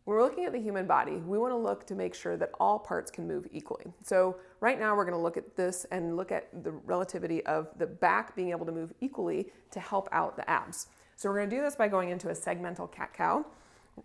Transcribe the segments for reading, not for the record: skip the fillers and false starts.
When we're looking at the human body, we want to look to make sure that all parts can move equally. So right now we're going to look at this and look at the relativity of the back being able to move equally to help out the abs. So we're going to do this by going into a segmental cat cow.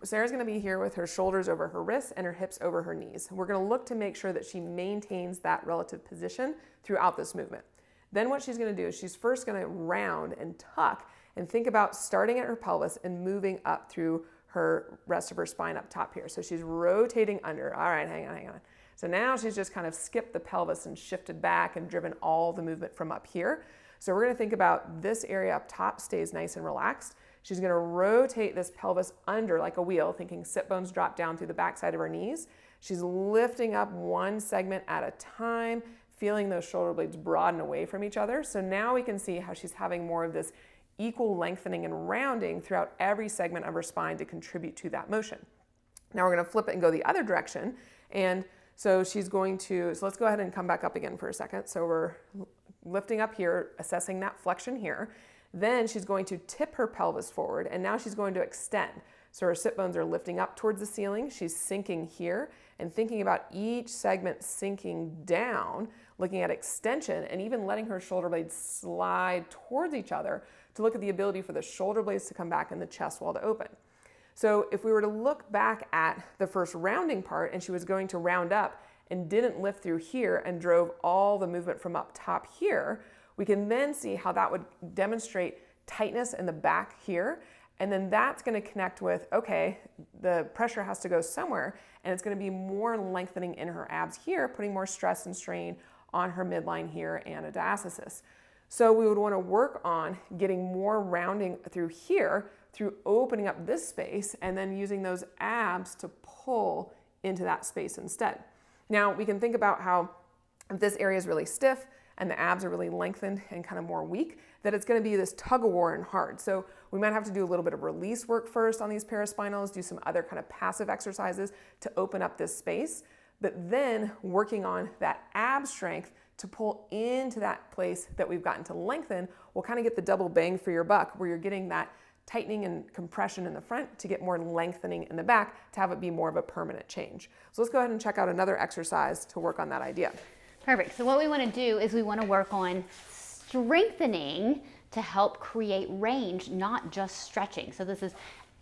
Sarah's going to be here with her shoulders over her wrists and her hips over her knees. We're going to look to make sure that she maintains that relative position throughout this movement. Then what she's going to do is she's first going to round and tuck and think about starting at her pelvis and moving up through her rest of her spine up top here. So she's rotating under. All right, hang on. So now she's just kind of skipped the pelvis and shifted back and driven all the movement from up here. So we're going to think about this area up top stays nice and relaxed. She's going to rotate this pelvis under like a wheel, thinking sit bones drop down through the backside of her knees. She's lifting up one segment at a time, feeling those shoulder blades broaden away from each other. So now we can see how she's having more of this equal lengthening and rounding throughout every segment of her spine to contribute to that motion. Now we're going to flip it and go the other direction. And so she's going to, so let's go ahead and come back up again for a second. So we're lifting up here, assessing that flexion here. Then she's going to tip her pelvis forward, and now she's going to extend. So her sit bones are lifting up towards the ceiling. She's sinking here and thinking about each segment sinking down, looking at extension and even letting her shoulder blades slide towards each other to look at the ability for the shoulder blades to come back and the chest wall to open. So if we were to look back at the first rounding part and she was going to round up and didn't lift through here and drove all the movement from up top here, we can then see how that would demonstrate tightness in the back here. And then that's going to connect with, okay, the pressure has to go somewhere, and it's going to be more lengthening in her abs here, putting more stress and strain on her midline here and a diastasis. So we would want to work on getting more rounding through here, through opening up this space and then using those abs to pull into that space instead. Now we can think about how if this area is really stiff and the abs are really lengthened and kind of more weak, that it's going to be this tug of war and hard. So we might have to do a little bit of release work first on these paraspinals, do some other kind of passive exercises to open up this space, but then working on that ab strength to pull into that place that we've gotten to lengthen will kind of get the double bang for your buck, where you're getting that tightening and compression in the front to get more lengthening in the back to have it be more of a permanent change. So let's go ahead and check out another exercise to work on that idea. Perfect. So what we want to do is we want to work on strengthening to help create range, not just stretching. So this is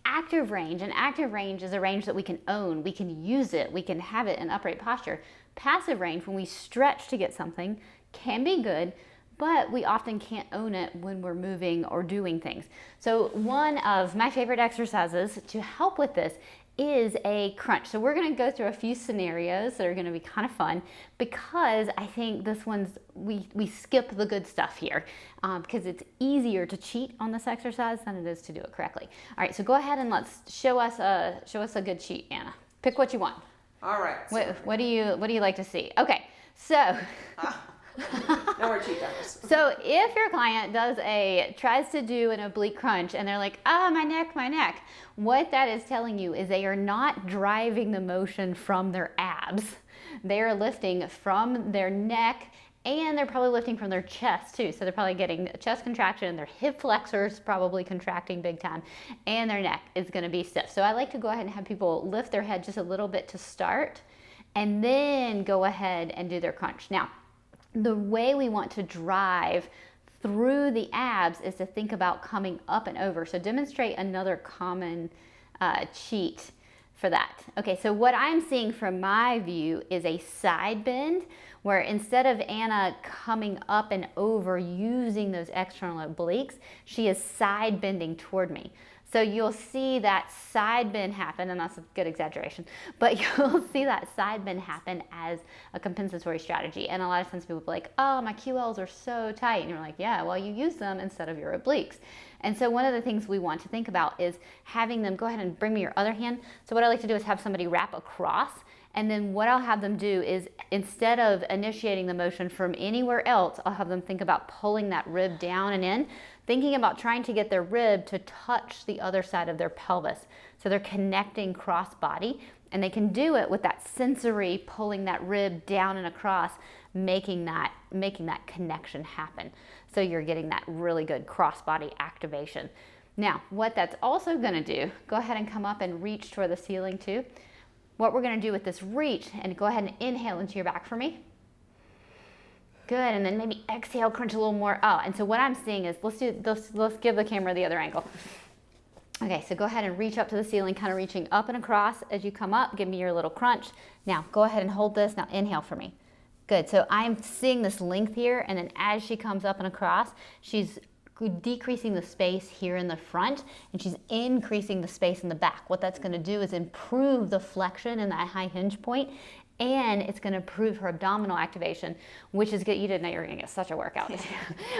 active range, and active range is a range that we can own, we can use it, we can have it in upright posture. Passive range, when we stretch to get something, can be good, but we often can't own it when we're moving or doing things. So one of my favorite exercises to help with this is a crunch. So we're going to go through a few scenarios that are going to be kind of fun, because I think this one's, we skip the good stuff here because it's easier to cheat on this exercise than it is to do it correctly. All right, so go ahead and let's show us a good cheat, Anna. Pick what you want. All right. What do you like to see? Okay, so no more cheat codes. So if your client tries to do an oblique crunch and they're like, my neck, what that is telling you is they are not driving the motion from their abs. They are lifting from their neck, and they're probably lifting from their chest too. So they're probably getting a chest contraction, their hip flexors probably contracting big time, and their neck is going to be stiff. So I like to go ahead and have people lift their head just a little bit to start, and then go ahead and do their crunch. Now, the way we want to drive through the abs is to think about coming up and over. So demonstrate another common cheat for that. Okay, so what I'm seeing from my view is a side bend, where instead of Anna coming up and over using those external obliques, she is side bending toward me. So you'll see that side bend happen, and that's a good exaggeration, but you'll see that side bend happen as a compensatory strategy. And a lot of times people will be like, oh, my QLs are so tight. And you're like, yeah, well, you use them instead of your obliques. And so one of the things we want to think about is having them, go ahead and bring me your other hand. So what I like to do is have somebody wrap across, and then what I'll have them do is, instead of initiating the motion from anywhere else, I'll have them think about pulling that rib down and in, thinking about trying to get their rib to touch the other side of their pelvis. So they're connecting cross body, and they can do it with that sensory pulling that rib down and across, making that connection happen. So you're getting that really good cross body activation. Now, what that's also gonna do, go ahead and come up and reach toward the ceiling too. What we're gonna do with this reach, and go ahead and inhale into your back for me. Good, and then maybe exhale, crunch a little more. Oh, and so what I'm seeing is, let's give the camera the other angle. Okay, so go ahead and reach up to the ceiling, kind of reaching up and across as you come up. Give me your little crunch. Now, go ahead and hold this. Now, inhale for me. Good, so I'm seeing this length here, and then as she comes up and across, she's decreasing the space here in the front, and she's increasing the space in the back. What that's gonna do is improve the flexion in that high hinge point, and it's going to improve her abdominal activation, which is good. You didn't know you were going to get such a workout,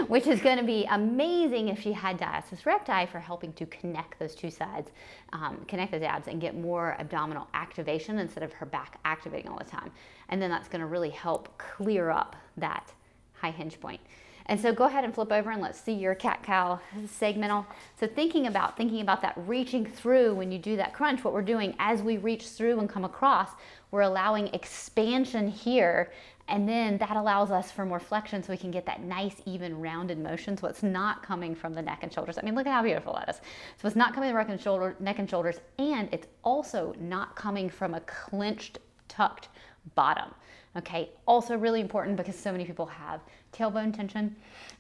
which is going to be amazing if she had diastasis recti for helping to connect those two sides, connect those abs, and get more abdominal activation instead of her back activating all the time. And then that's going to really help clear up that high hinge point. And so go ahead and flip over and let's see your cat-cow segmental. So thinking about that reaching through when you do that crunch, what we're doing as we reach through and come across, we're allowing expansion here, and then that allows us for more flexion so we can get that nice, even, rounded motion. So it's not coming from the neck and shoulders. I mean, look at how beautiful that is. So it's not coming from the neck and shoulders, and it's also not coming from a clenched, tucked bottom. Okay, also really important because so many people have tailbone tension,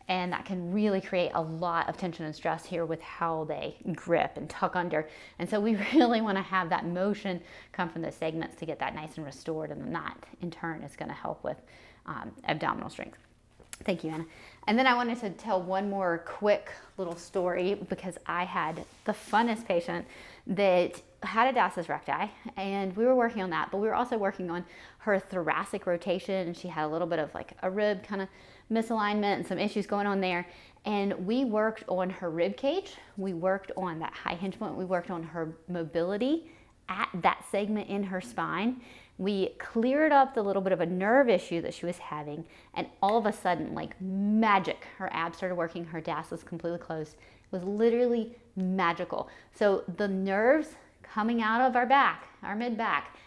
and that can really create a lot of tension and stress here with how they grip and tuck under. And so we really want to have that motion come from the segments to get that nice and restored, and then that in turn is going to help with abdominal strength. Thank you, Anna. And then I wanted to tell one more quick little story because I had the funnest patient that had a diastasis recti, and we were working on that, but we were also working on her thoracic rotation, and she had a little bit of like a rib kind of misalignment and some issues going on there. And we worked on her rib cage, we worked on that high hinge point, we worked on her mobility at that segment in her spine. We cleared up the little bit of a nerve issue that she was having, and all of a sudden, like magic, her abs started working, her diastasis completely closed. It was literally magical. So the nerves coming out of our back, our mid-back,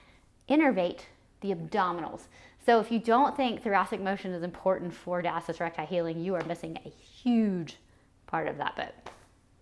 innervate the abdominals. So if you don't think thoracic motion is important for diastasis recti healing, you are missing a huge part of that bit.